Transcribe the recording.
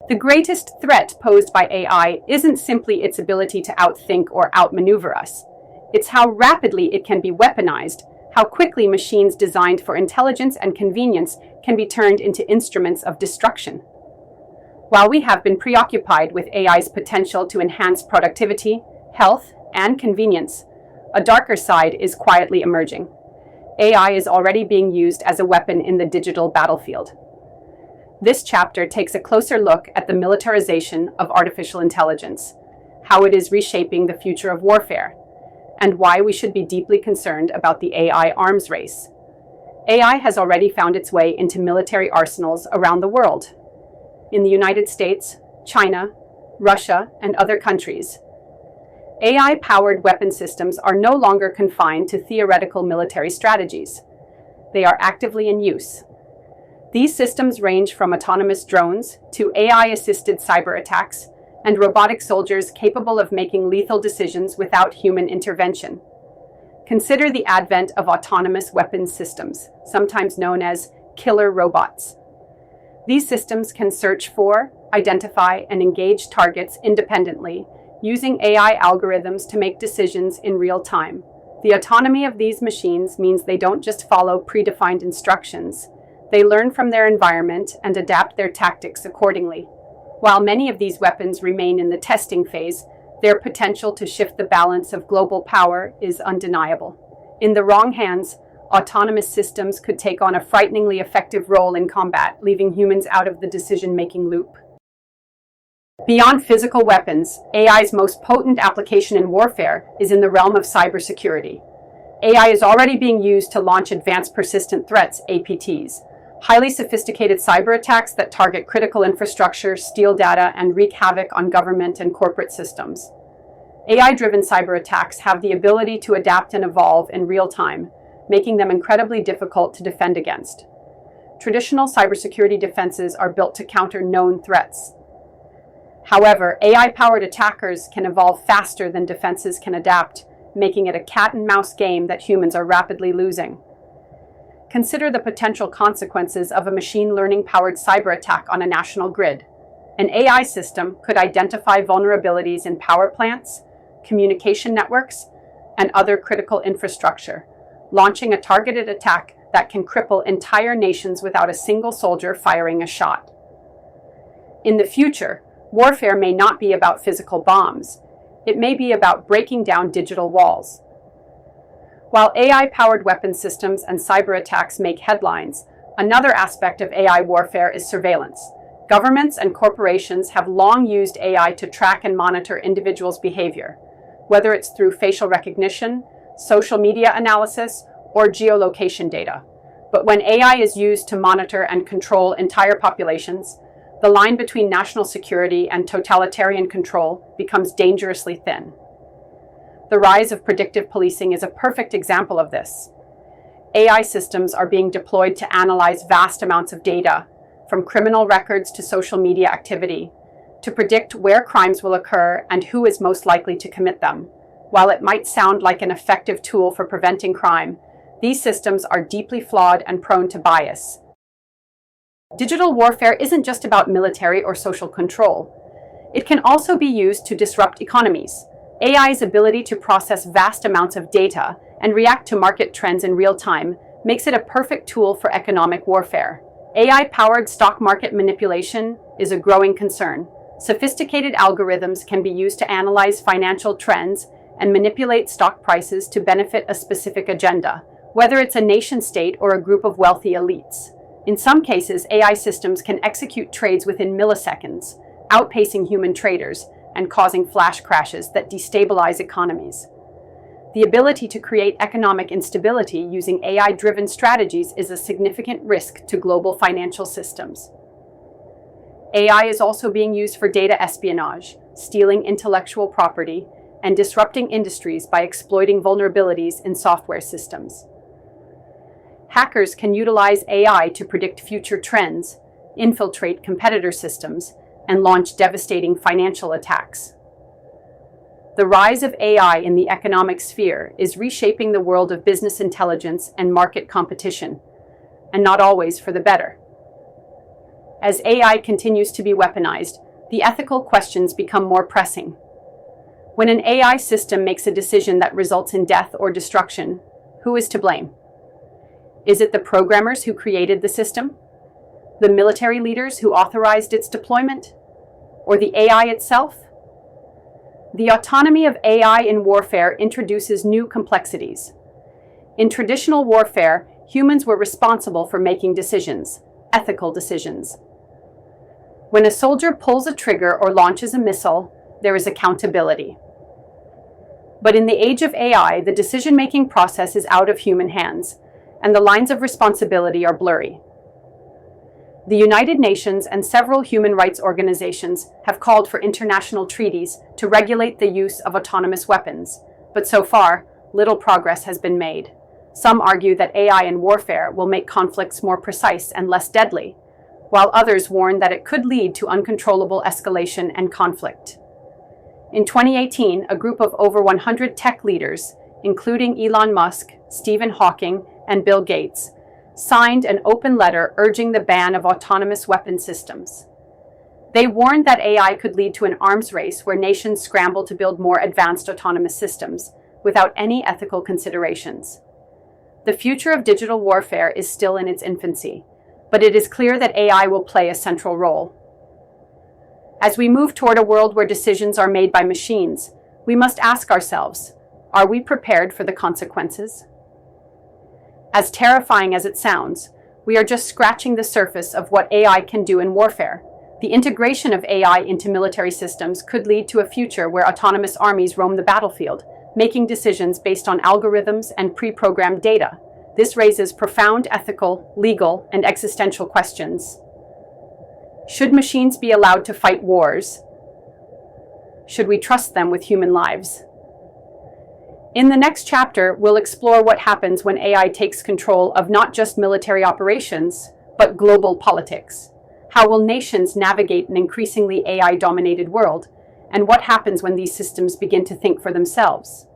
The greatest threat posed by AI isn't simply its ability to outthink or outmaneuver us. It's how rapidly it can be weaponized, how quickly machines designed for intelligence and convenience can be turned into instruments of destruction. While we have been preoccupied with AI's potential to enhance productivity, health, and convenience, a darker side is quietly emerging. AI is already being used as a weapon in the digital battlefield. This chapter takes a closer look at the militarization of artificial intelligence, how it is reshaping the future of warfare, and why we should be deeply concerned about the AI arms race. AI has already found its way into military arsenals around the world. In the United States, China, Russia, and other countries, AI-powered weapon systems are no longer confined to theoretical military strategies. They are actively in use. These systems range from autonomous drones to AI-assisted cyberattacks and robotic soldiers capable of making lethal decisions without human intervention. Consider the advent of autonomous weapons systems, sometimes known as killer robots. These systems can search for, identify, and engage targets independently, using AI algorithms to make decisions in real time. The autonomy of these machines means they don't just follow predefined instructions. They learn from their environment and adapt their tactics accordingly. While many of these weapons remain in the testing phase, their potential to shift the balance of global power is undeniable. In the wrong hands, autonomous systems could take on a frighteningly effective role in combat, leaving humans out of the decision-making loop. Beyond physical weapons, AI's most potent application in warfare is in the realm of cybersecurity. AI is already being used to launch advanced persistent threats, APTs, highly sophisticated cyber attacks that target critical infrastructure, steal data, and wreak havoc on government and corporate systems. AI-driven cyber attacks have the ability to adapt and evolve in real time, making them incredibly difficult to defend against. Traditional cybersecurity defenses are built to counter known threats. However, AI-powered attackers can evolve faster than defenses can adapt, making it a cat-and-mouse game that humans are rapidly losing. Consider the potential consequences of a machine learning-powered cyber attack on a national grid. An AI system could identify vulnerabilities in power plants, communication networks, and other critical infrastructure, launching a targeted attack that can cripple entire nations without a single soldier firing a shot. In the future, warfare may not be about physical bombs. It may be about breaking down digital walls. While AI-powered weapon systems and cyber attacks make headlines, another aspect of AI warfare is surveillance. Governments and corporations have long used AI to track and monitor individuals' behavior, whether it's through facial recognition, social media analysis, or geolocation data. But when AI is used to monitor and control entire populations, the line between national security and totalitarian control becomes dangerously thin. The rise of predictive policing is a perfect example of this. AI systems are being deployed to analyze vast amounts of data, from criminal records to social media activity, to predict where crimes will occur and who is most likely to commit them. While it might sound like an effective tool for preventing crime, these systems are deeply flawed and prone to bias. Digital warfare isn't just about military or social control. It can also be used to disrupt economies. AI's ability to process vast amounts of data and react to market trends in real time makes it a perfect tool for economic warfare. AI-powered stock market manipulation is a growing concern. Sophisticated algorithms can be used to analyze financial trends and manipulate stock prices to benefit a specific agenda, whether it's a nation-state or a group of wealthy elites. In some cases, AI systems can execute trades within milliseconds, outpacing human traders and causing flash crashes that destabilize economies. The ability to create economic instability using AI-driven strategies is a significant risk to global financial systems. AI is also being used for data espionage, stealing intellectual property, and disrupting industries by exploiting vulnerabilities in software systems. Hackers can utilize AI to predict future trends, infiltrate competitor systems, and launch devastating financial attacks. The rise of AI in the economic sphere is reshaping the world of business intelligence and market competition, and not always for the better. As AI continues to be weaponized, the ethical questions become more pressing. When an AI system makes a decision that results in death or destruction, who is to blame? Is it the programmers who created the system? The military leaders who authorized its deployment? Or the AI itself? The autonomy of AI in warfare introduces new complexities. In traditional warfare, humans were responsible for making decisions, ethical decisions. When a soldier pulls a trigger or launches a missile, there is accountability. But in the age of AI, the decision-making process is out of human hands, and the lines of responsibility are blurry. The United Nations and several human rights organizations have called for international treaties to regulate the use of autonomous weapons, but so far, little progress has been made. Some argue that AI in warfare will make conflicts more precise and less deadly, while others warn that it could lead to uncontrollable escalation and conflict. In 2018, a group of over 100 tech leaders, including Elon Musk, Stephen Hawking, and Bill Gates, signed an open letter urging the ban of autonomous weapon systems. They warned that AI could lead to an arms race where nations scramble to build more advanced autonomous systems without any ethical considerations. The future of digital warfare is still in its infancy, but it is clear that AI will play a central role. As we move toward a world where decisions are made by machines, we must ask ourselves, are we prepared for the consequences? As terrifying as it sounds, we are just scratching the surface of what AI can do in warfare. The integration of AI into military systems could lead to a future where autonomous armies roam the battlefield, making decisions based on algorithms and pre-programmed data. This raises profound ethical, legal, and existential questions. Should machines be allowed to fight wars? Should we trust them with human lives? In the next chapter, we'll explore what happens when AI takes control of not just military operations, but global politics. How will nations navigate an increasingly AI-dominated world? And what happens when these systems begin to think for themselves?